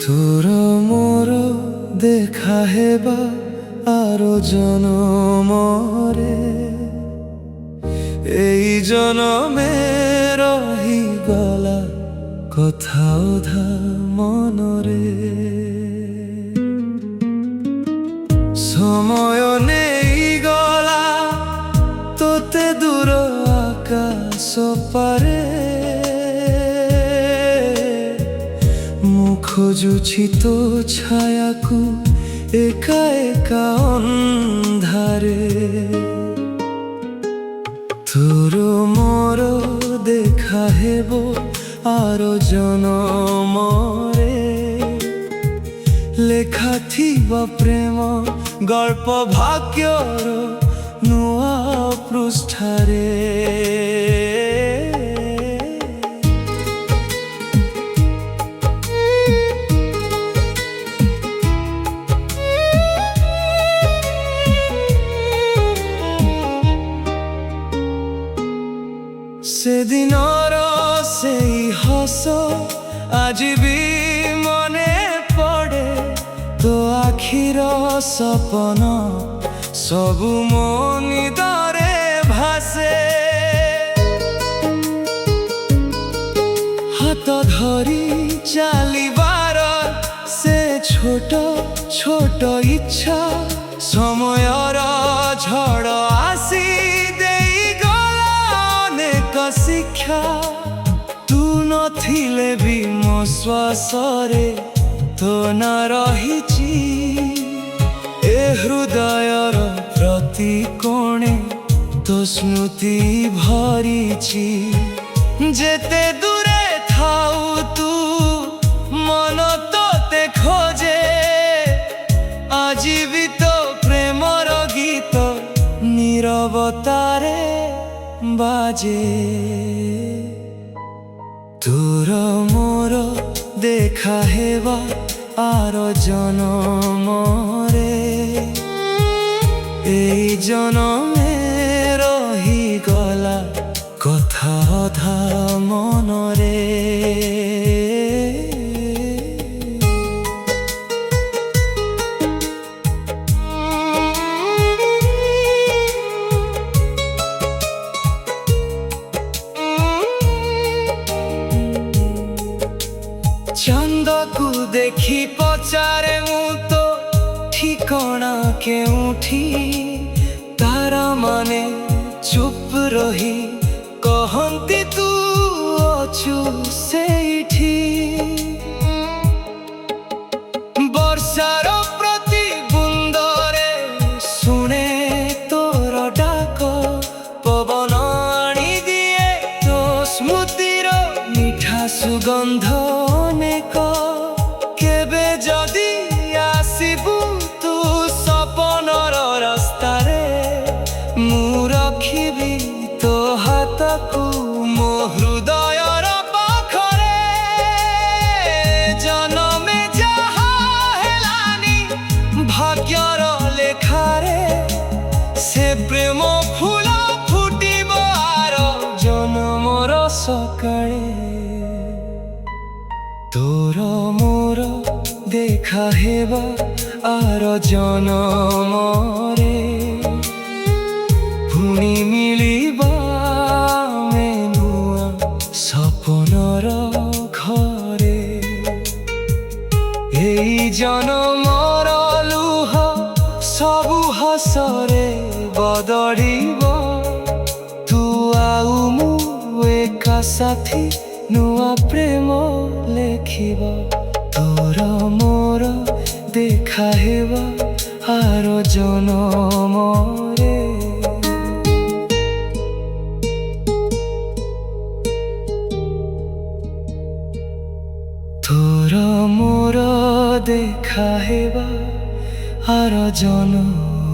তোর মোর দেখা হেবা আরো জনমরে এই জনমে রহিগলা কথা অধা মনরে সময় নেই গলা তোতে দূর আকাশ পারে খোঁজুছি তো ছায়াকু একা একা অন্ধারে তোর মোর দেখা হেব আরো জনমরে লেখা থিবা প্রেম গল্প ভাগ্যর নূଆ পୃଷ୍ଠାରେ সেদিনর সেই হস আজি বি মনে পড়ে তো আখির সপন সবু মো নিদরে ভাসে হাত ধরি চালিবার সে ছোট ছোট ইচ্ছা সময়র ঝড় আসি শিক্ষা তু নথিলে বি মো শ্বাসরে তো না রহিছি এ হৃদয়র প্রতি কোণে তো স্মৃতি ভরিছি যেতে দূরে থাউ তু মন তোতে খোঁজে আজীবিত প্রেমর গীত নীরবতারে বাজে তোর মোর দেখা হেবা আরো জনমরে এই জনমে রহিগলা কথা অধা মনরে ଚାନ୍ଦକୁ ଦେଖି ପଚାରେ ମୁଁ ତ ଠିକଣା କେଉଁଠି ତାରାମାନେ ଚୁପ୍ ରହି କହନ୍ତି ତୁ ଅଛୁ ସେଇଠି ବର୍ଷାର ପ୍ରତି ବୁନ୍ଦରେ ଶୁଣେ ତୋର ଡାକ ପବନ ଆଣିଦିଏ ତୋ ସ୍ମୃତିର ମିଠା ସୁଗନ୍ଧ কেবে যদি আসিবু তু সপনর রাস্তারে মু রখিবি তো হাতকু মো হৃদয়র পাখরে জনমে যাহা হেলানি ভাগ্যর লেখারে সে প্রেম ফুল ফুটিব আর জনমর সকালে তোর মোর দেখা হেবা আরো জনমরে পুনি মিলিবা মে নূଆ সপনর ঘরে এই জনমর লুহ সবু হসরে বদলিব তু আউ মু একা সাথী নূଆ প্রেম লেখিব তোর মোর দেখা হেবা আরো জনমরে তোর মোর দেখা হেবা আরো জনমরে।